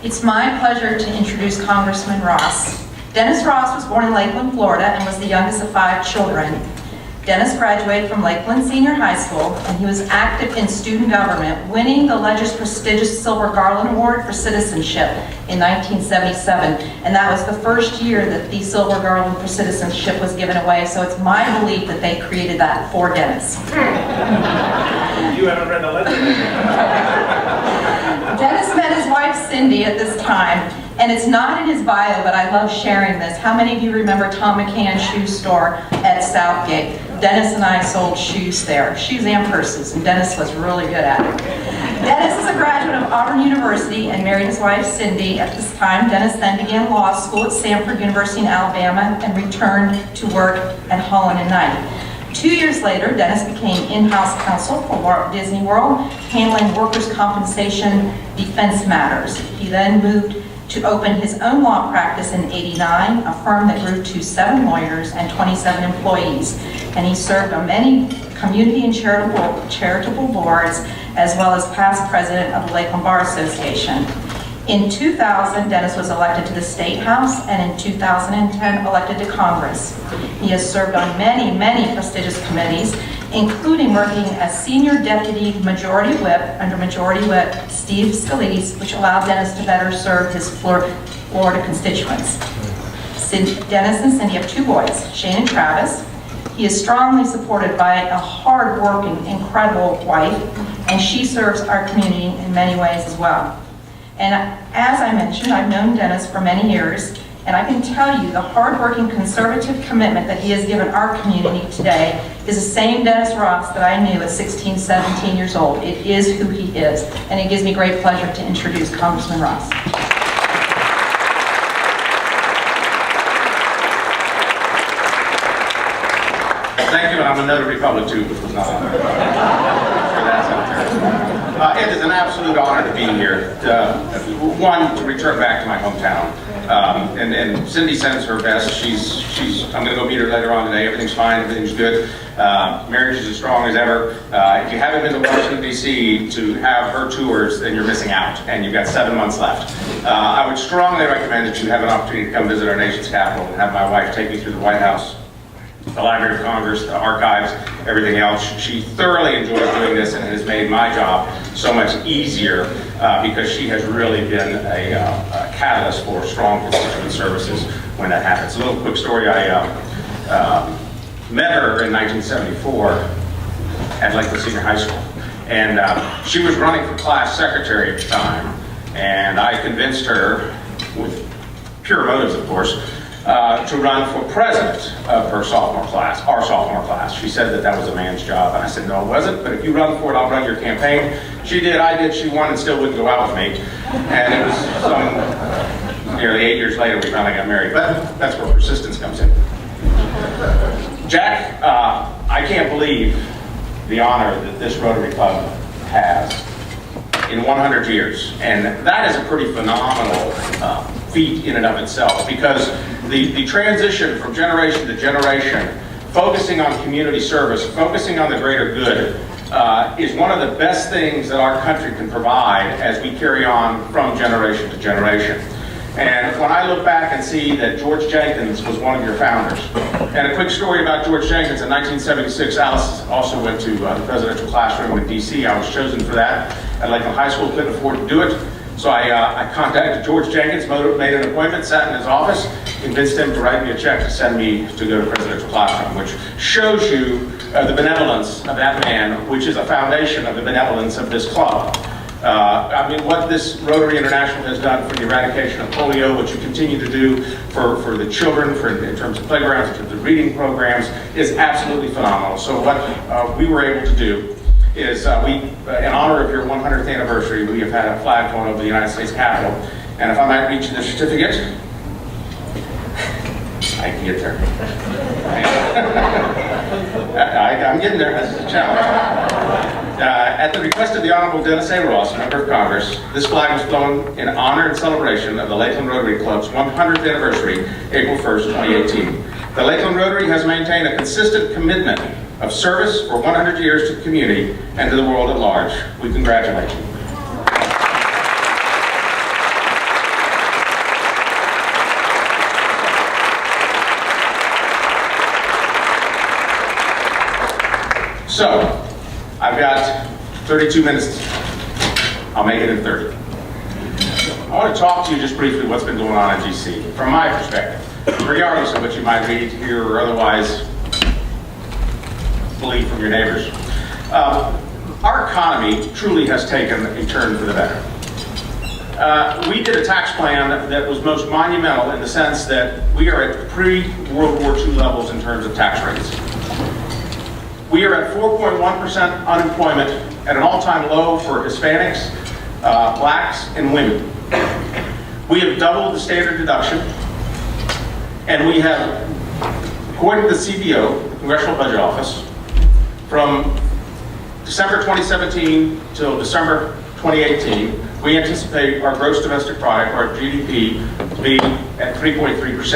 It's my pleasure to introduce Congressman Ross. Dennis Ross was born in Lakeland, Florida, and was the youngest of 5 children. Dennis graduated from Lakeland Senior High School, and he was active in student government, winning the Legislature prestigious Silver Garland Award for Citizenship in 1977. And that was the first year that the Silver Garland for Citizenship was given away, so it's my belief that they created that for Dennis. You haven't read the letter. Dennis met his wife Cindy at this time, and it's not in his bio, but I love sharing this. How many of you remember Tom McCann's shoe store at Southgate? Dennis and I sold shoes there, shoes and purses, and Dennis was really good at it. Dennis is a graduate of Auburn University and married his wife Cindy at this time. Dennis then began law school at Samford University in Alabama and returned to work at Holland and Knight. 2 years later, Dennis became in-house counsel for Walt Disney World, handling workers' compensation defense matters. He then moved to open his own law practice in '89, a firm that grew to 7 lawyers and 27 employees. And he served on many community and charitable boards, as well as past president of the Lakeland Bar Association. In 2000, Dennis was elected to the State House, and in 2010, elected to Congress. He has served on many, many prestigious committees, including working as Senior Deputy Majority Whip under Majority Whip Steve Scalise, which allowed Dennis to better serve his Florida constituents. Dennis and Cindy have 2 boys, Shane and Travis. He is strongly supported by a hard-working, incredible wife, and she serves our community in many ways as well. And as I mentioned, I've known Dennis for many years, and I can tell you the hard-working conservative commitment that he has given our community today is the same Dennis Ross that I knew at 16, 17 years old. It is who he is, and it gives me great pleasure to introduce Congressman Ross. Thank you, and I'm a notary public too, which was not on there. It is an absolute honor to be here. One, to return back to my hometown. And Cindy sends her best. I'm going to go meet her later on today. Everything's fine, everything's good. Marriage is as strong as ever. If you haven't been to Washington, D.C. to have her tours, then you're missing out, and you've got 7 months left. I would strongly recommend that you have an opportunity to come visit our nation's capital and have my wife take you through the White House, the Library of Congress, the archives, everything else. She thoroughly enjoys doing this and has made my job so much easier because she has really been a catalyst for strong constituent services when that happens. A little quick story, I met her in 1974 at Lakeland Senior High School. And she was running for class secretary at the time, and I convinced her, with pure motives of course, to run for president of her sophomore class, our sophomore class. She said that that was a man's job, and I said, no, it wasn't, but if you run for it, I'll run your campaign. She did, I did, she won, and still wouldn't go out with me. And it was nearly 8 years later we finally got married, but that's where persistence comes in. Jack, I can't believe the honor that this Rotary Club has in 100 years, and that is a pretty phenomenal feat in and of itself, because the transition from generation to generation, focusing on community service, focusing on the greater good, is one of the best things that our country can provide as we carry on from generation to generation. And when I look back and see that George Jenkins was one of your founders, and a quick story about George Jenkins, in 1976, Alice also went to the presidential classroom in D.C. I was chosen for that at Lakeland High School, couldn't afford to do it. So I contacted George Jenkins, made an appointment, sat in his office, convinced him to write me a check to send me to go to presidential classroom, which shows you the benevolence of that man, which is a foundation of the benevolence of this club. I mean, what this Rotary International has done for the eradication of polio, what you continue to do for the children, in terms of playgrounds, in terms of reading programs, is absolutely phenomenal. So what we were able to do is, in honor of your 100th anniversary, we have had a flag flown over the United States Capitol. And if I might reach the certificate, I can get there. I'm getting there. That's the challenge. At the request of the Honorable Dennis A. Ross, Member of Congress, this flag was flown in honor and celebration of the Lakeland Rotary Club's 100th anniversary, April 1st, 2018. The Lakeland Rotary has maintained a consistent commitment of service for 100 years to the community and to the world at large. We congratulate you. So, I've got 32 minutes. I'll make it in 30. I want to talk to you just briefly what's been going on in DC from my perspective, regardless of what you might read, hear, or otherwise believe from your neighbors. Our economy truly has taken a turn for the better. We did a tax plan that was most monumental in the sense that we are at pre-World War II levels in terms of tax rates. We are at 4.1% unemployment, at an all-time low for Hispanics, blacks, and women. We have doubled the standard deduction, and we have, according to the CBO, the Congressional Budget Office, from December 2017 till December 2018, we anticipate our gross domestic product, or GDP, to be at 3.3%.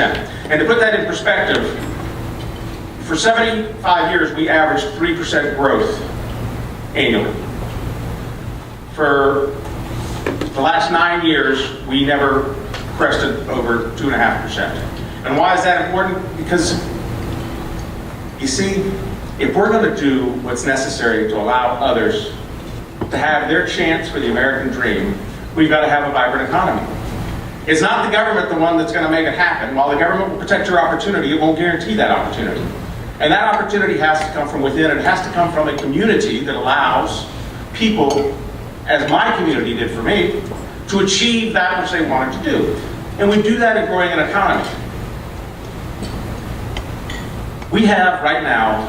And to put that in perspective, for 75 years, we averaged 3% growth annually. For the last 9 years, we never crested over 2.5%. And why is that important? Because, you see, if we're going to do what's necessary to allow others to have their chance for the American dream, we've got to have a vibrant economy. It's not the government the one that's going to make it happen. While the government will protect your opportunity, it won't guarantee that opportunity. And that opportunity has to come from within, and it has to come from a community that allows people, as my community did for me, to achieve that which they wanted to do. And we do that in growing an economy. We have right now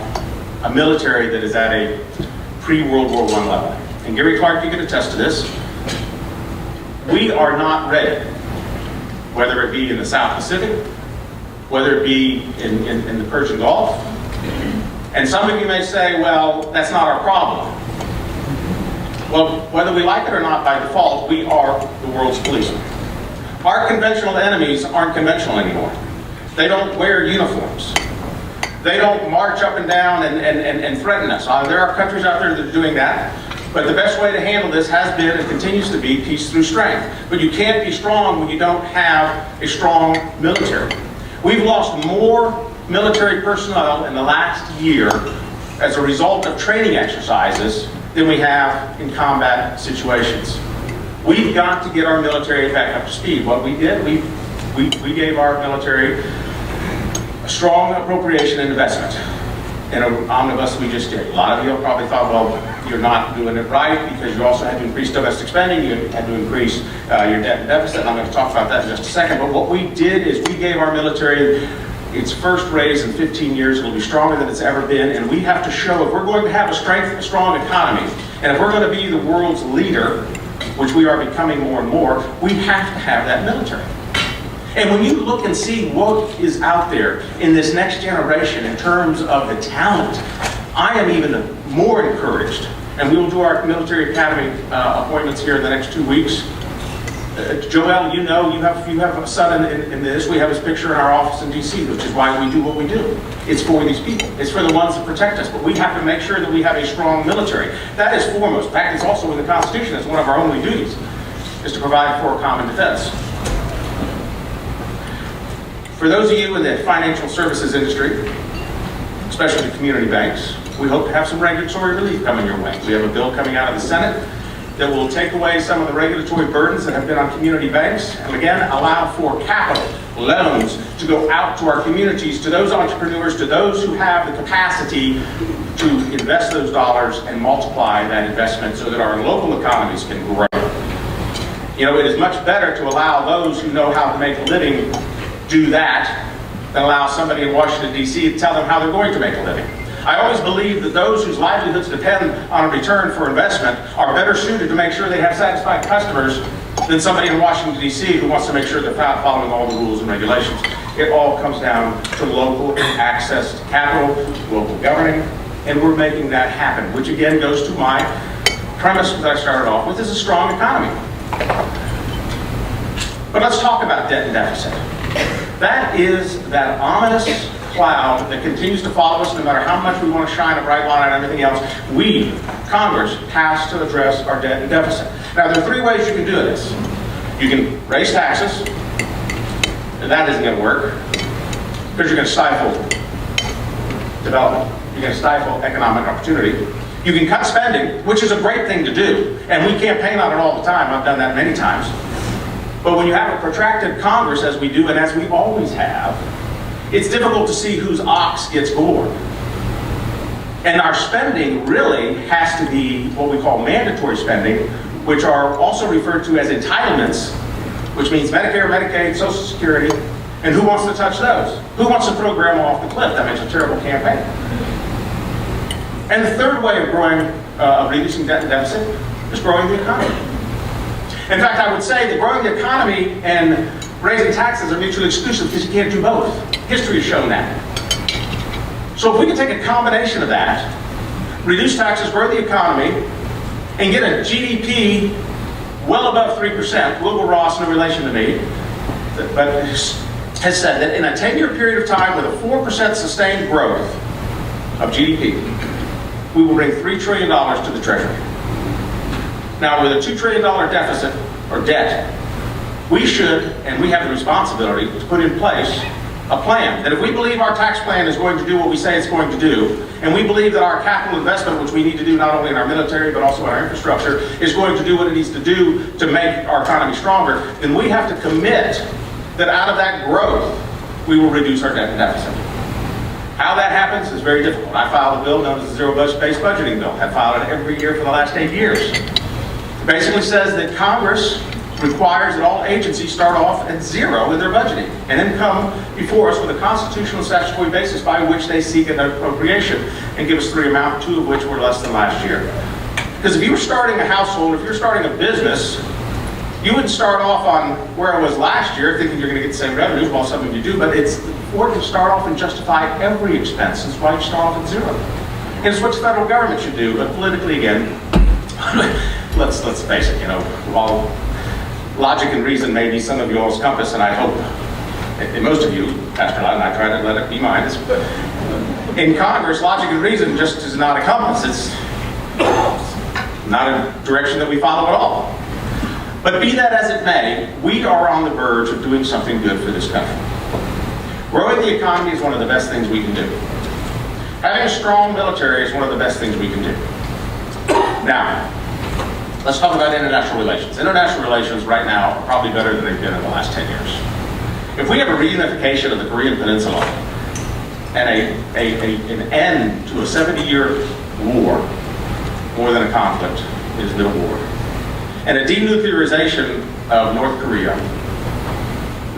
a military that is at a pre-World War I level. And Gary Clark, you can attest to this. We are not ready, whether it be in the South Pacific, whether it be in the Persian Gulf. And some of you may say, well, that's not our problem. Well, whether we like it or not, by default, we are the world's policemen. Our conventional enemies aren't conventional anymore. They don't wear uniforms. They don't march up and down and threaten us. There are countries out there that are doing that. But the best way to handle this has been and continues to be peace through strength. But you can't be strong when you don't have a strong military. We've lost more military personnel in the last year as a result of training exercises than we have in combat situations. We've got to get our military back up to speed. What we did, we gave our military a strong appropriation and investment in an omnibus we just did. A lot of you probably thought, well, you're not doing it right because you also had to increase domestic spending, you had to increase your debt and deficit, and I'm going to talk about that in just a second. But what we did is we gave our military its first raise in 15 years. It'll be stronger than it's ever been, and we have to show if we're going to have a strong economy, and if we're going to be the world's leader, which we are becoming more and more, we have to have that military. And when you look and see what is out there in this next generation in terms of the talent, I am even more encouraged. And we will do our military academy appointments here in the next 2 weeks. Joel, you know, you have a son in this. We have his picture in our office in DC, which is why we do what we do. It's for these people. It's for the ones that protect us. But we have to make sure that we have a strong military. That is foremost. In fact, it's also in the Constitution. It's one of our only duties, is to provide for common defense. For those of you in the financial services industry, especially the community banks, we hope to have some regulatory relief coming your way. We have a bill coming out of the Senate that will take away some of the regulatory burdens that have been on community banks, and again, allow for capital, loans, to go out to our communities, to those entrepreneurs, to those who have the capacity to invest those dollars and multiply that investment so that our local economies can grow. You know, it is much better to allow those who know how to make a living do that than allow somebody in Washington, D.C. to tell them how they're going to make a living. I always believe that those whose livelihoods depend on a return for investment are better suited to make sure they have satisfied customers than somebody in Washington, D.C. who wants to make sure they're following all the rules and regulations. It all comes down to local access to capital, local governing, and we're making that happen, which again goes to my premise that I started off with, is a strong economy. But let's talk about debt and deficit. That is that ominous cloud that continues to follow us no matter how much we want to shine a bright light on everything else. We, Congress, has to address our debt and deficit. Now, there are three ways you can do this. You can raise taxes, and that isn't going to work, because you're going to stifle development. you're going to stifle economic opportunity. You can cut spending, which is a great thing to do, and we campaign on it all the time. I've done that many times. But when you have a protracted Congress, as we do and as we always have, it's difficult to see whose ox gets gored. And our spending really has to be what we call mandatory spending, which are also referred to as entitlements, which means Medicare, Medicaid, Social Security, and who wants to touch those? Who wants to throw grandma off the cliff? That makes a terrible campaign. And the third way of reducing debt and deficit is growing the economy. In fact, I would say that growing the economy and raising taxes are mutually exclusive because you can't do both. History has shown that. So if we can take a combination of that, reduce taxes, grow the economy, and get a GDP well above 3%, Wilbur Ross, no relation to me, but has said that in a 10-year period of time with a 4% sustained growth of GDP, we will bring $3 trillion to the Treasury. Now, with a $2 trillion deficit or debt, we should, and we have the responsibility to put in place a plan that if we believe our tax plan is going to do what we say it's going to do, and we believe that our capital investment, which we need to do not only in our military but also in our infrastructure, is going to do what it needs to do to make our economy stronger, then we have to commit that out of that growth, we will reduce our debt and deficit. How that happens is very difficult. I filed a bill known as the zero-based budgeting bill. I've filed it every year for the last 8 years. It basically says that Congress requires that all agencies start off at zero in their budgeting and then come before us with a constitutional statutory basis by which they seek an appropriation and give us three amounts, two of which were less than last year. Because if you were starting a household, if you're starting a business, you wouldn't start off on where I was last year thinking you're going to get the same revenues, well, some of you do, but it's important to start off and justify every expense. That's why you start off at zero. And it's what the federal government should do, but politically, again, let's face it, while logic and reason may be some of y'all's compass, and I hope, and most of you, Pastor Loud, and I try to let it be mine, in Congress, logic and reason just is not a compass. It's not a direction that we follow at all. But be that as it may, we are on the verge of doing something good for this country. Growing the economy is one of the best things we can do. Having a strong military is one of the best things we can do. Now, let's talk about international relations. International relations right now are probably better than they've been in the last 10 years. If we have a reunification of the Korean Peninsula and an end to a 70-year war, more than a conflict, is a war, and a denuclearization of North Korea,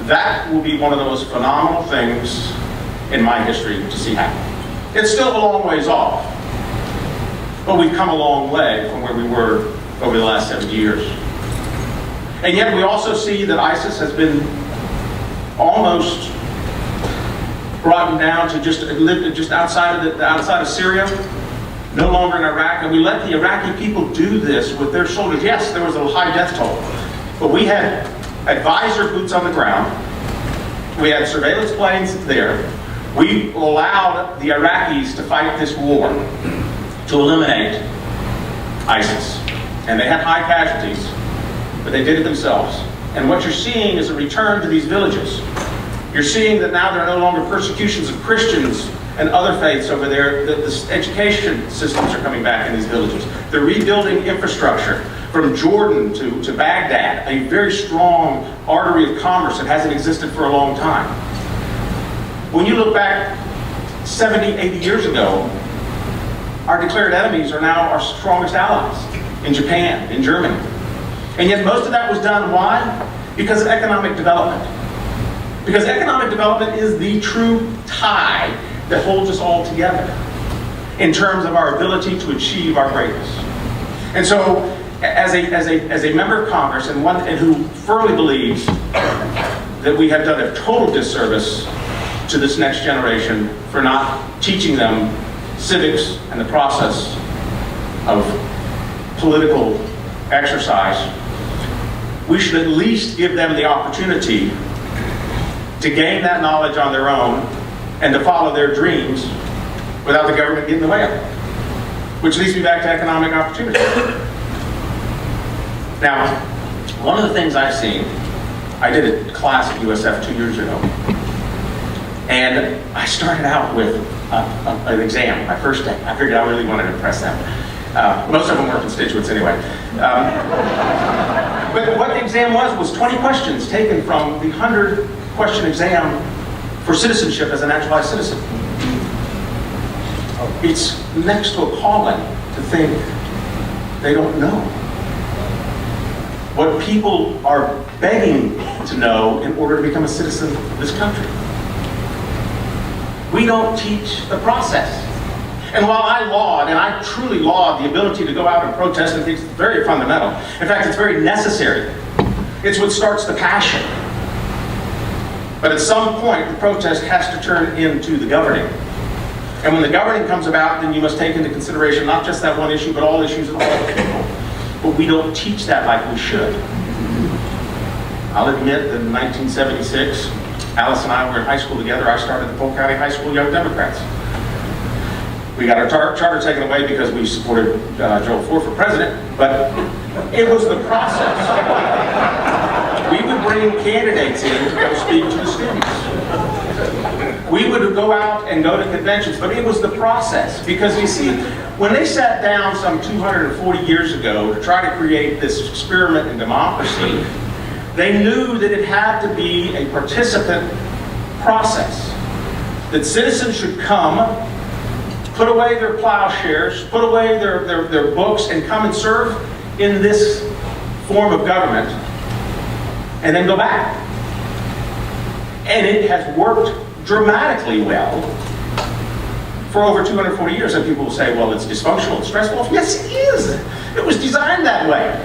that will be one of the most phenomenal things in my history to see happen. It's still a long ways off, but we've come a long way from where we were over the last 70 years. And yet we also see that ISIS has been almost brought down to just outside of Syria, no longer in Iraq, and we let the Iraqi people do this with their soldiers. Yes, there was a high death toll, but we had advisor boots on the ground. We had surveillance planes there. We allowed the Iraqis to fight this war to eliminate ISIS. And they had high casualties, but they did it themselves. And what you're seeing is a return to these villages. You're seeing that now there are no longer persecutions of Christians and other faiths over there. The education systems are coming back in these villages. They're rebuilding infrastructure from Jordan to Baghdad, a very strong artery of commerce that hasn't existed for a long time. When you look back 70, 80 years ago, our declared enemies are now our strongest allies in Japan, in Germany. And yet most of that was done, why? Because of economic development. Because economic development is the true tie that holds us all together in terms of our ability to achieve our greatness. And so, as a member of Congress and one who firmly believes that we have done a total disservice to this next generation for not teaching them civics and the process of political exercise, we should at least give them the opportunity to gain that knowledge on their own and to follow their dreams without the government getting in the way of it. Which leads me back to economic opportunity. Now, one of the things I've seen, I did a class at USF 2 years ago, and I started out with an exam, my first day. I figured I really wanted to impress them. Most of them were constituents anyway. But what the exam was 20 questions taken from the 100-question exam for citizenship as a naturalized citizen. It's next to appalling to think they don't know what people are begging to know in order to become a citizen of this country. We don't teach the process. And while I laud, and I truly laud the ability to go out and protest and think it's very fundamental, in fact, it's very necessary. It's what starts the passion. But at some point, the protest has to turn into the governing. And when the governing comes about, then you must take into consideration not just that one issue, but all issues of all people. But we don't teach that like we should. I'll admit that in 1976, Alice and I were in high school together. I started the Polk County High School Young Democrats. We got our charter taken away because we supported Joel Ford for president, but it was the process. We would bring candidates in to go speak to the students. We would go out and go to conventions, but it was the process. Because you see, when they sat down some 240 years ago to try to create this experiment in democracy, they knew that it had to be a participant process. That citizens should come, put away their plowshares, put away their books, and come and serve in this form of government, and then go back. And it has worked dramatically well for over 240 years. And people will say, well, it's dysfunctional, it's stressful. Yes, it is. It was designed that way.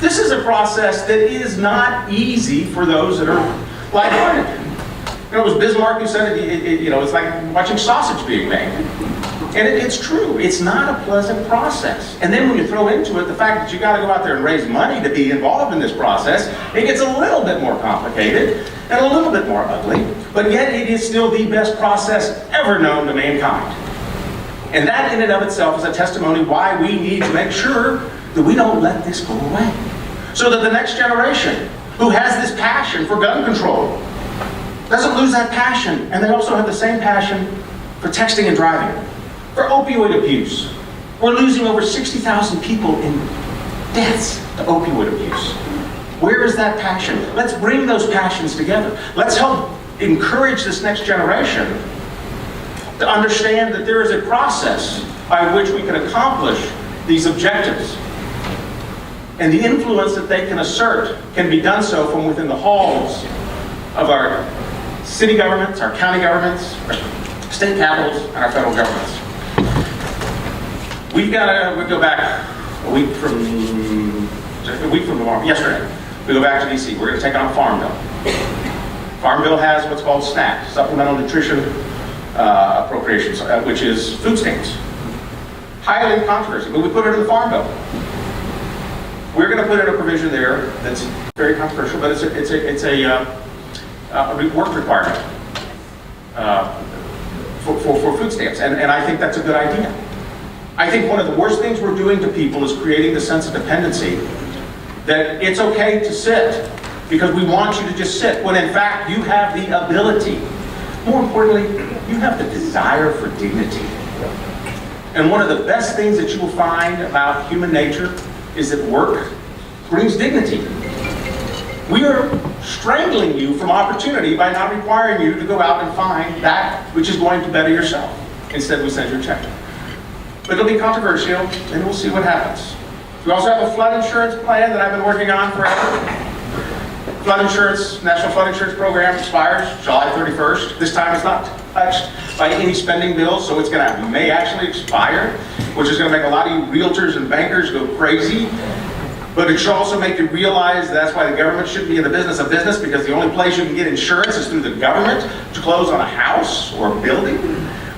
This is a process that is not easy for those that are like-minded. You know, it was Bismarck who said it's like watching sausage being made. And it's true. It's not a pleasant process. And then when you throw into it the fact that you got to go out there and raise money to be involved in this process, it gets a little bit more complicated and a little bit more ugly. But yet it is still the best process ever known to mankind. And that in and of itself is a testimony why we need to make sure that we don't let this go away. So that the next generation who has this passion for gun control doesn't lose that passion. And they also have the same passion for texting and driving, for opioid abuse. We're losing over 60,000 people in deaths to opioid abuse. Where is that passion? Let's bring those passions together. Let's help encourage this next generation to understand that there is a process by which we can accomplish these objectives. And the influence that they can assert can be done so from within the halls of our city governments, our county governments, our state capitals, and our federal governments. We go back a week from tomorrow, yesterday. We go back to D.C. We're going to take on a Farm Bill. Farm Bill has what's called SNAP, Supplemental Nutrition Appropriations, which is food stamps. Highly controversial, but we put it in the Farm Bill. We're going to put in a provision there that's very controversial, but it's a work requirement for food stamps, and I think that's a good idea. I think one of the worst things we're doing to people is creating the sense of dependency that it's okay to sit because we want you to just sit, when in fact you have the ability. More importantly, you have the desire for dignity. And one of the best things that you will find about human nature is that work brings dignity. We are strangling you from opportunity by not requiring you to go out and find that which is going to better yourself. Instead, we send you a check. But it'll be controversial, and we'll see what happens. We also have a flood insurance plan that I've been working on forever. Flood insurance, National Flood Insurance Program expires July 31st. This time it's not touched by any spending bills, so may actually expire, which is going to make a lot of you realtors and bankers go crazy. But it should also make you realize that's why the government shouldn't be in the business of business, because the only place you can get insurance is through the government to close on a house or a building.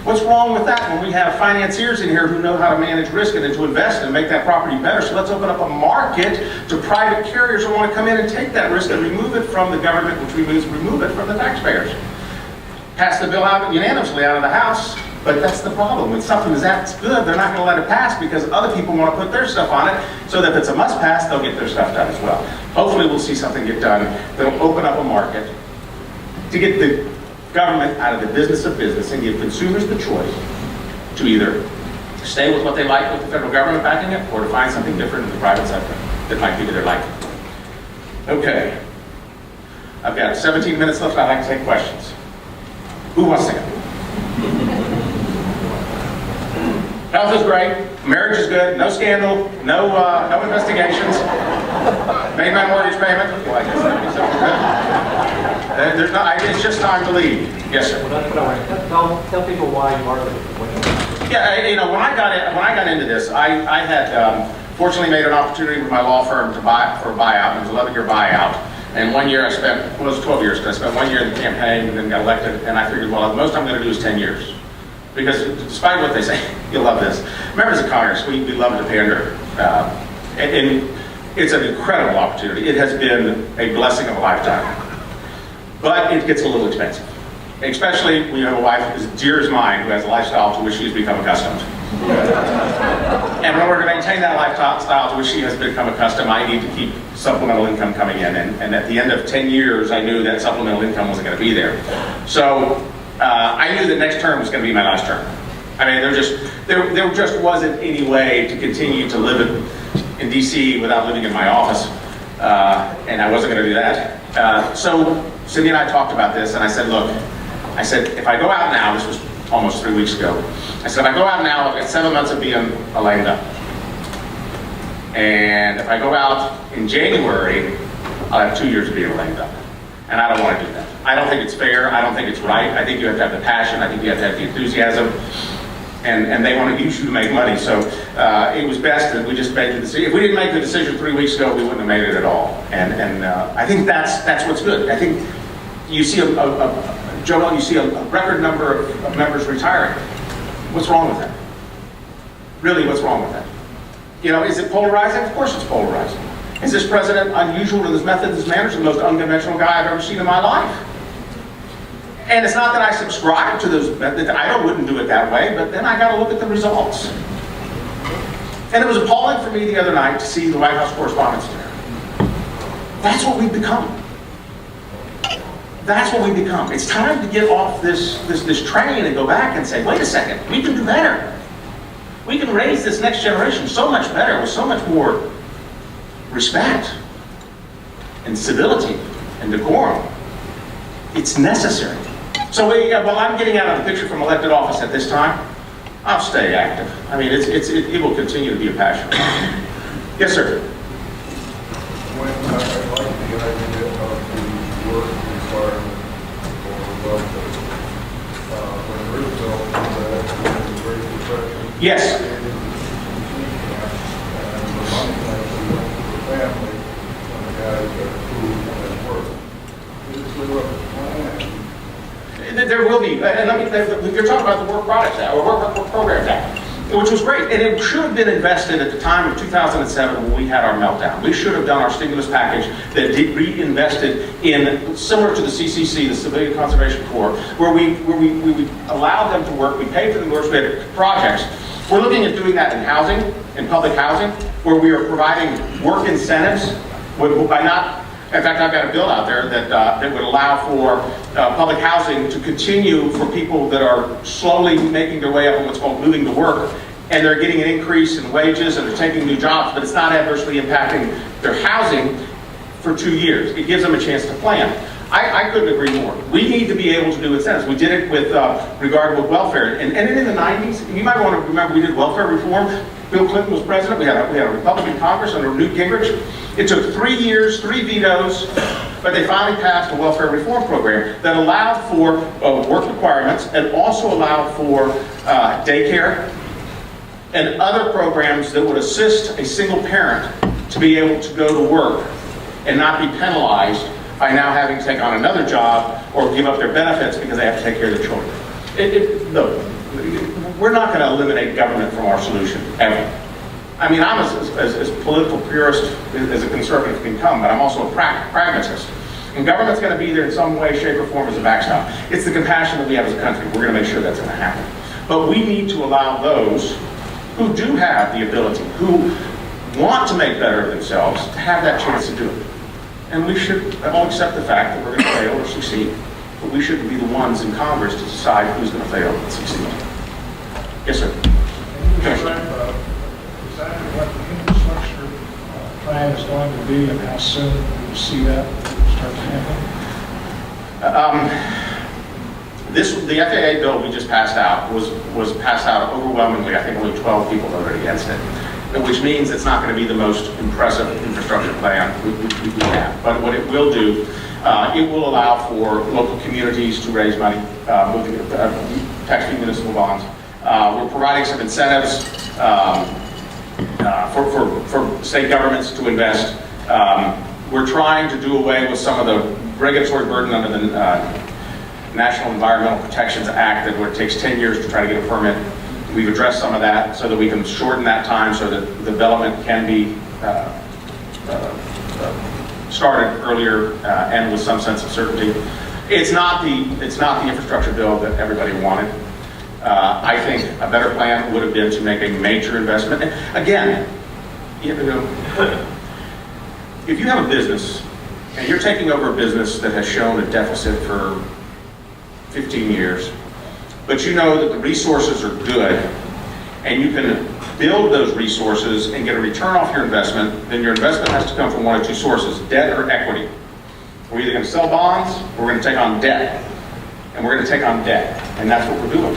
What's wrong with that when we have financiers in here who know how to manage risk and then to invest and make that property better? So let's open up a market to private carriers who want to come in and take that risk and remove it from the government, which means remove it from the taxpayers. Pass the bill out unanimously out of the House, but that's the problem. When something is that good, they're not going to let it pass because other people want to put their stuff on it, so that if it's a must pass, they'll get their stuff done as well. Hopefully we'll see something get done that'll open up a market to get the government out of the business of business and give consumers the choice to either stay with what they like with the federal government backing it, or to find something different in the private sector that might be to their liking. Okay. I've got 17 minutes left. I'd like to take questions. Who wants to go? Health is great. Marriage is good. No scandal. No investigations. Made my mortgage payment. Well, I guess that'd be something good. There's no, it's just time to leave. Yes, sir. Well, that's what I want. Tell people why you are the Yeah, you know, when I got into this, I had fortunately made an opportunity with my law firm to buy for a buyout. It was an 11-year buyout, and 1 year I spent, well, it was 12 years, but I spent 1 year in the campaign and then got elected. And I figured, well, the most I'm going to do is 10 years, because despite what they say, you'll love this. Members of Congress, we love to pander, and it's an incredible opportunity. It has been a blessing of a lifetime, but it gets a little expensive. Especially when you have a wife as dear as mine who has a lifestyle to which she has become accustomed. And in order to maintain that lifestyle to which she has become accustomed, I need to keep supplemental income coming in. And at the end of 10 years, I knew that supplemental income wasn't going to be there. So I knew that next term was going to be my last term. I mean, there just wasn't any way to continue to live in DC without living in my office. And I wasn't going to do that. So Cindy and I talked about this, and I said, look, if I go out now, this was almost 3 weeks ago, I said, if I go out now, I've got 7 months of being a lame duck. And if I go out in January, I'll have 2 years of being a lame duck. And I don't want to do that. I don't think it's fair. I don't think it's right. I think you have to have the passion. I think you have to have the enthusiasm. And they want to use you to make money. So it was best that we just made the decision. If we didn't make the decision 3 weeks ago, we wouldn't have made it at all. And I think that's what's good. I think you see Joel, you see a record number of members retiring. What's wrong with that? Really, what's wrong with that? You know, is it polarizing? Of course it's polarizing. Is this president unusual in his methods, his manners? The most unconventional guy I've ever seen in my life. And it's not that I subscribe to those methods. I wouldn't do it that way, but then I got to look at the results. And it was appalling for me the other night to see the White House Correspondents' Dinner. That's what we've become. That's what we become. It's time to get off this train and go back and say, wait a second, we can do better. We can raise this next generation so much better with so much more respect and civility and decorum. It's necessary. So while I'm getting out of the picture from elected office at this time, I'll stay active. I mean, it will continue to be a passion. Yes, sir. When I like the idea of the work requirement for welfare. When Roosevelt was in the Great Depression, Yes. and the money actually went to the family when the guys got food and work. Is there a plan? There will be, and you're talking about the Work Products Act, or Work Programs Act, which was great, and it should have been invested at the time of 2007 when we had our meltdown. We should have done our stimulus package that reinvested in, similar to the CCC, the Civilian Conservation Corps, where we allowed them to work, we paid for the work, we had projects. We're looking at doing that in housing, in public housing, where we are providing work incentives by not. In fact, I've got a bill out there that would allow for public housing to continue for people that are slowly making their way up on what's called moving to work, and they're getting an increase in wages and they're taking new jobs, but it's not adversely impacting their housing for 2 years. It gives them a chance to plan. I couldn't agree more. We need to be able to do incentives. We did it with regard with welfare, and in the 90s, you might want to remember we did welfare reform. Bill Clinton was president. We had a Republican Congress under Newt Gingrich. It took 3 years, 3 vetoes, but they finally passed a welfare reform program that allowed for work requirements and also allowed for daycare and other programs that would assist a single parent to be able to go to work and not be penalized by now having to take on another job or give up their benefits because they have to take care of their children. Look, we're not going to eliminate government from our solution, ever. I mean, I'm as political purist as a conservative can come, but I'm also a pragmatist. And government's going to be there in some way, shape, or form as a backstop. It's the compassion that we have as a country. We're going to make sure that's going to happen. But we need to allow those who do have the ability, who want to make better of themselves, to have that chance to do it. And we should all accept the fact that we're going to fail or succeed. but we shouldn't be the ones in Congress to decide who's going to fail and succeed. Yes, sir. Exactly what the infrastructure plan is going to be and how soon you see that start to happen? The FAA bill we just passed out was passed out overwhelmingly. I think only 12 people voted against it, which means it's not going to be the most impressive infrastructure plan we have. But what it will do, it will allow for local communities to raise money with tax-free municipal bonds. We're providing some incentives for state governments to invest. We're trying to do away with some of the regulatory burden under the National Environmental Protections Act, that where it takes 10 years to try to get a permit. We've addressed some of that so that we can shorten that time so that development can be started earlier and with some sense of certainty. It's not the infrastructure bill that everybody wanted. I think a better plan would have been to make a major investment. Again, you know, if you have a business and you're taking over a business that has shown a deficit for 15 years, but you know that the resources are good and you can build those resources and get a return off your investment, then your investment has to come from one of two sources, debt or equity. We're either going to sell bonds or we're going to take on debt. And we're going to take on debt, and that's what we're doing.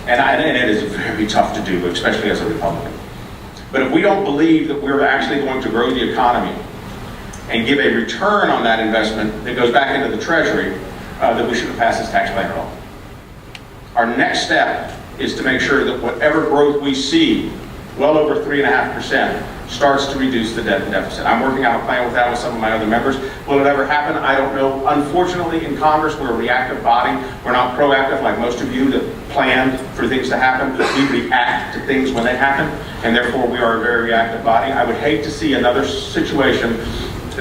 And it is very tough to do, especially as a Republican. But if we don't believe that we're actually going to grow the economy and give a return on that investment that goes back into the Treasury, then we shouldn't pass this tax plan at all. Our next step is to make sure that whatever growth we see, well over 3.5%, starts to reduce the debt and deficit. I'm working out a plan with that with some of my other members. Will it ever happen? I don't know. Unfortunately, in Congress, we're a reactive body. We're not proactive like most of you that planned for things to happen. We react to things when they happen, and therefore we are a very reactive body. I would hate to see another situation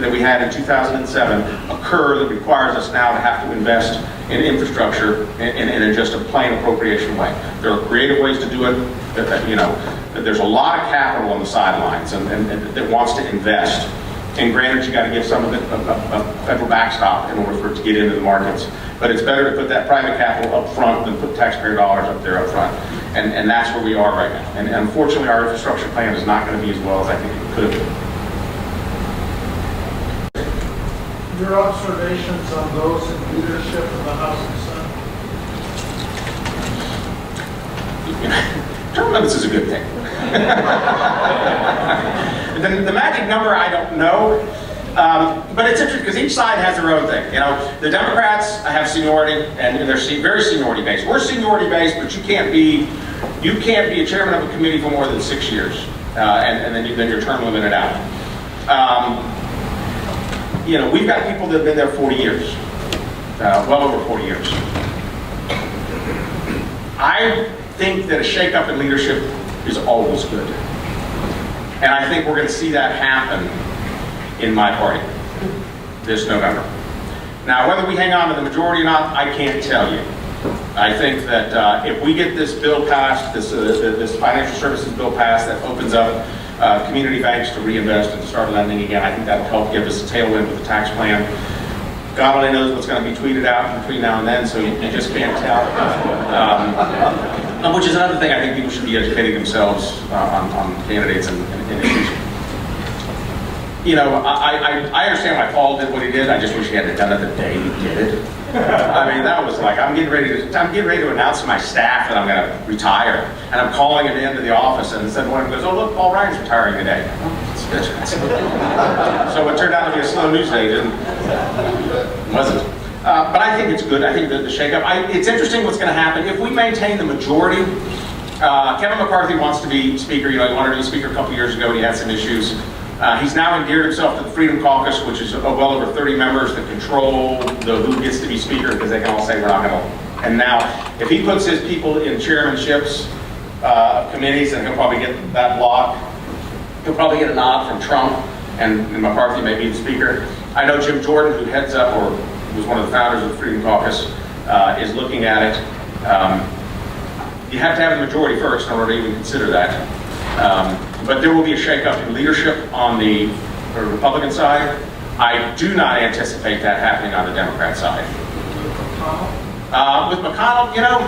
that we had in 2007 occur that requires us now to have to invest in infrastructure in just a plain appropriation way. There are creative ways to do it. There's a lot of capital on the sidelines and that wants to invest. And granted, you got to give some of it a federal backstop in order for it to get into the markets. But it's better to put that private capital up front than put taxpayer dollars up there up front. And that's where we are right now. And unfortunately, our infrastructure plan is not going to be as well as I think it could have been. Your observations on those in leadership in the House and Senate? Term limits is a good thing. The magic number, I don't know. But it's interesting because each side has their own thing. You know, the Democrats have seniority, and they're very seniority based. We're seniority based, but you can't be a chairman of a committee for more than 6 years, and then you're term limited out. We've got people that have been there 40 years, well over 40 years. I think that a shakeup in leadership is always good. And I think we're going to see that happen in my party this November. Now, whether we hang on to the majority or not, I can't tell you. I think that if we get this bill passed, this financial services bill passed that opens up community banks to reinvest and to start lending again, I think that'll help give us a tailwind with the tax plan. God only knows what's going to be tweeted out between now and then, so you just can't tell. Which is another thing I think people should be educating themselves on candidates and issues. I understand why Paul did what he did. I just wish he had done it the day he did it. I mean, that was like, I'm getting ready to announce to my staff that I'm going to retire, and I'm calling him into the office, and instead one of them goes, "Oh, look, Paul Ryan's retiring today." So it turned out to be a slow news day, didn't it? Wasn't. But I think it's good. I think that the shakeup. It's interesting what's going to happen if we maintain the majority. Kevin McCarthy wants to be speaker. He wanted to be speaker a couple years ago, and he had some issues. He's now endeared himself to the Freedom Caucus, which is well over 30 members that control who gets to be speaker, because they can all say we're not going to. And now, if he puts his people in chairmanships of committees, then he'll probably get that block. He'll probably get a nod from Trump, and McCarthy may be the speaker. I know Jim Jordan, who heads up, or was one of the founders of the Freedom Caucus, is looking at it. You have to have a majority first in order to even consider that. But there will be a shakeup in leadership on the Republican side. I do not anticipate that happening on the Democrat side. McConnell? With McConnell, you know,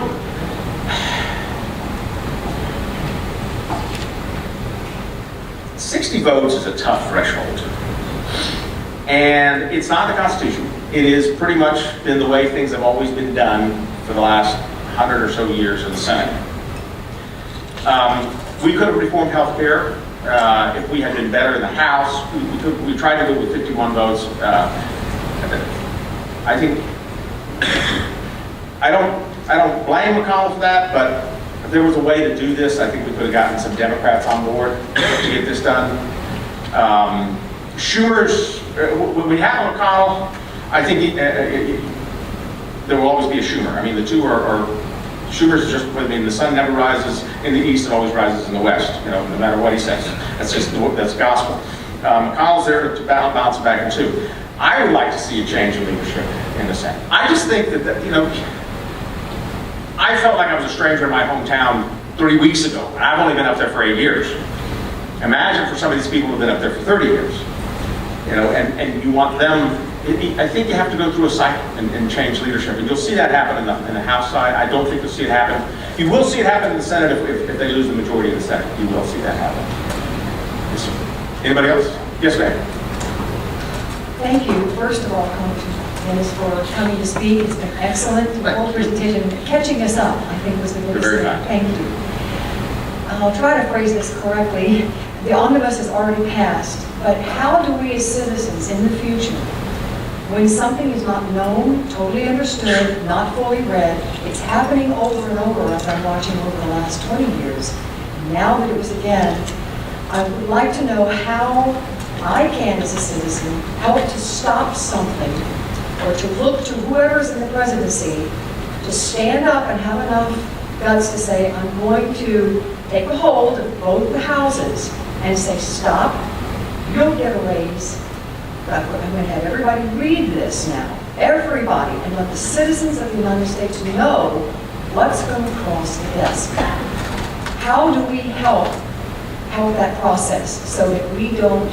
$60 votes is a tough threshold. And it's not the Constitution. It is pretty much been the way things have always been done for the last 100 or so years in the Senate. We could have reformed health care if we had been better in the House. We tried to do it with 51 votes. I think, I don't blame McConnell for that, but if there was a way to do this, I think we could have gotten some Democrats on board to get this done. Schumer's, when we have McConnell, I think there will always be a Schumer. I mean, the two are Schumer's just, I mean, the sun never rises in the east, it always rises in the west, you know, no matter what he says. That's just, that's gospel. McConnell's there to bounce back into. I would like to see a change in leadership in the Senate. I just think that, you know, I felt like I was a stranger in my hometown 3 weeks ago, and I've only been up there for 8 years. Imagine for some of these people who've been up there for 30 years, you know, and you want them. I think you have to go through a cycle and change leadership, and you'll see that happen in the House side. I don't think you'll see it happen. You will see it happen in the Senate if they lose the majority in the Senate. You will see that happen. Yes. Anybody else? Yes, ma'am. Thank you, first of all, Congressman Dennis, for coming to speak. It's been excellent. The whole presentation, catching us up, I think was the biggest You're very thing. kind. Thank you. I'll try to phrase this correctly. The omnibus has already passed, but how do we as citizens in the future, when something is not known, totally understood, not fully read, it's happening over and over as I'm watching over the last 20 years. Now that it was again, I would like to know how I can, as a citizen, help to stop something or to look to whoever's in the presidency to stand up and have enough guts to say, I'm going to take a hold of both the houses and say, stop, you don't get a raise. I'm going to have everybody read this now, everybody, and let the citizens of the United States know what's going to cross the desk. How do we help that process so that we don't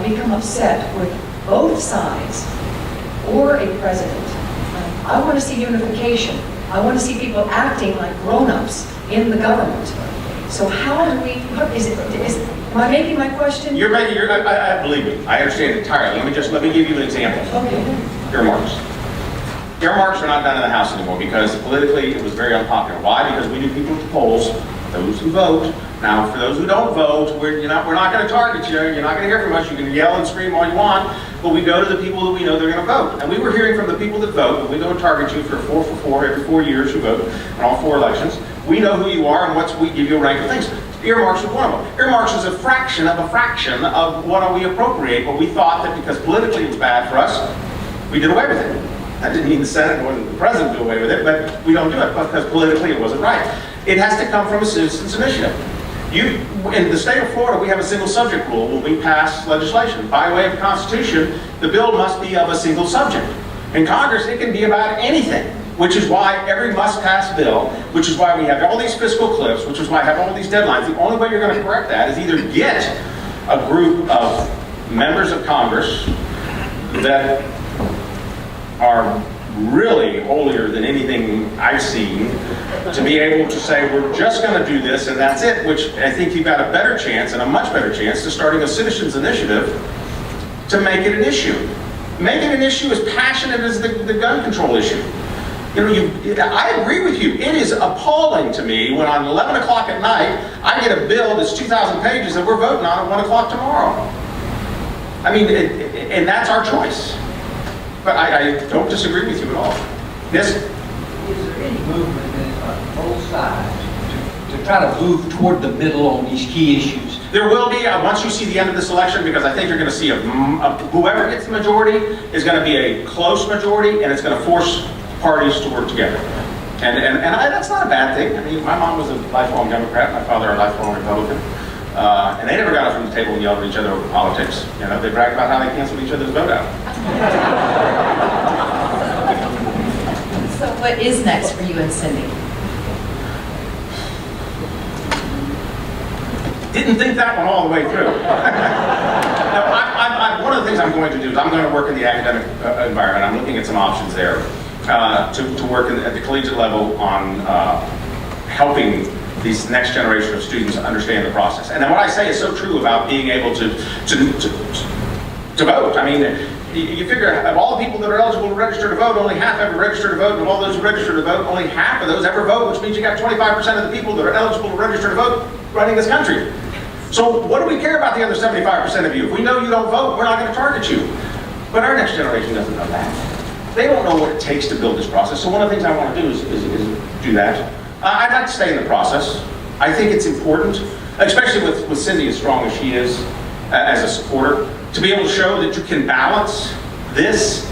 become upset with both sides or a president? I want to see unification. I want to see people acting like grown-ups in the government. So how do we, am I making my question? You're making your, I believe me, I understand it entirely. Let me give you an example. Okay. Earmarks. Earmarks are not done in the House anymore because politically it was very unpopular. Why? Because we knew people at the polls, those who vote. Now, for those who don't vote, we're not going to target you. You're not going to hear from us. You can yell and scream all you want, but we go to the people that we know they're going to vote. And we were hearing from the people that vote, and we don't target you for 4 for 4 every 4 years you vote in all 4 elections. We know who you are and we give you a rank of things. Earmarks is one of them. Earmarks is a fraction of what we appropriate, but we thought that because politically it was bad for us, we did away with it. That didn't mean the Senate or the President do away with it, but we don't do it because politically it wasn't right. It has to come from a citizen's initiative. In the state of Florida, we have a single subject rule when we pass legislation. By way of the Constitution, the bill must be of a single subject. In Congress, it can be about anything, which is why every must-pass bill, which is why we have all these fiscal cliffs, which is why I have all these deadlines. The only way you're going to correct that is either get a group of members of Congress that are really holier than anything I've seen to be able to say, we're just going to do this and that's it, which I think you've got a better chance and a much better chance to starting a citizens initiative to make it an issue. Make it an issue as passionate as the gun control issue. You know, I agree with you. It is appalling to me when on 11 o'clock at night, I get a bill that's 2,000 pages that we're voting on at 1 o'clock tomorrow. I mean, and that's our choice. But I don't disagree with you at all. Yes? Is there any movement on both sides to try to move toward the middle on these key issues? There will be, once you see the end of this election, because I think you're going to see whoever gets the majority is going to be a close majority, and it's going to force parties to work together. And that's not a bad thing. I mean, my mom was a lifelong Democrat, my father a lifelong Republican. And they never got up from the table and yelled at each other over politics. You know, they bragged about how they canceled each other's vote out. So what is next for you and Cindy? Didn't think that one all the way through. Now, one of the things I'm going to do is I'm going to work in the academic environment. I'm looking at some options there to work at the collegiate level on helping these next generation of students understand the process. And then what I say is so true about being able to vote. I mean, you figure of all the people that are eligible to register to vote, only half ever register to vote, and of all those who register to vote, only half of those ever vote, which means you got 25% of the people that are eligible to register to vote running this country. So what do we care about the other 75% of you? If we know you don't vote, we're not going to target you. But our next generation doesn't know that. They don't know what it takes to build this process. So one of the things I want to do is do that. I'd like to stay in the process. I think it's important, especially with Cindy as strong as she is as a supporter, to be able to show that you can balance this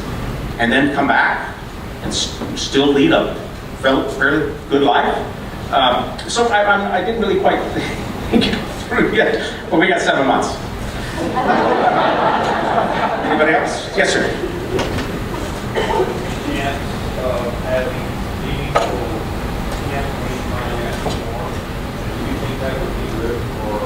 and then come back and still lead a fairly good life. So I didn't really quite think it through yet, but we got 7 months. Anybody else? Yes, sir. Chance of having meaningful campaign finance reform, do you think that would be good for?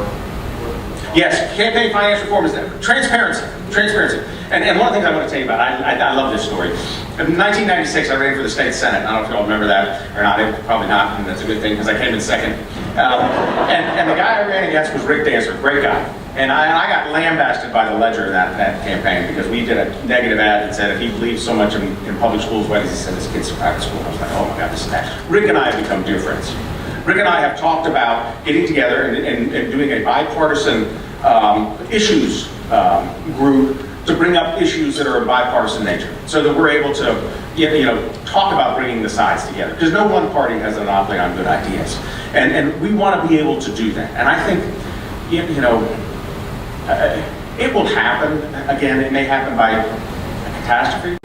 Yes, campaign finance reform is transparency. Transparency. And one of the things I want to tell you about, I love this story. In 1996, I ran for the state senate. I don't know if you all remember that or not. Probably not, and that's a good thing because I came in second. And the guy I ran against was Rick Dancer, great guy. And I got lambasted by the Ledger in that campaign because we did a negative ad that said if he believes so much in public schools, why does he send his kids to private school? I was like, oh my God, this is that. Rick and I have become dear friends. Rick and I have talked about getting together and doing a bipartisan issues group to bring up issues that are of bipartisan nature, so that we're able to, talk about bringing the sides together. Because no one party has a monopoly on good ideas, and we want to be able to do that. And I think, it will happen again. It may happen by a catastrophe.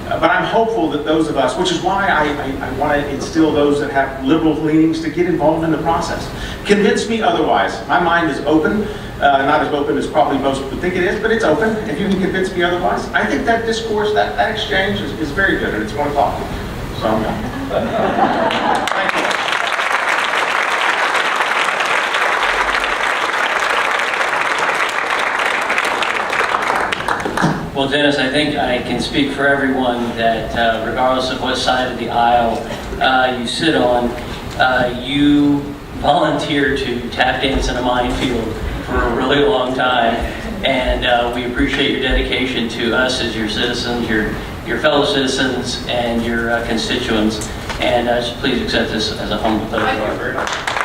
But I'm hopeful that those of us, which is why I want to instill those that have liberal leanings to get involved in the process. Convince me otherwise. My mind is open, not as open as probably most would think it is, but it's open. If you can convince me otherwise, I think that discourse, that exchange is very good, and it's one o'clock. So, thank you. Well, Dennis, I think I can speak for everyone that regardless of what side of the aisle you sit on, you volunteer to tap dance in a minefield for a really long time, and we appreciate your dedication to us as your citizens, your fellow citizens, and your constituents, and please accept this as a humble pledge. Thank you very much.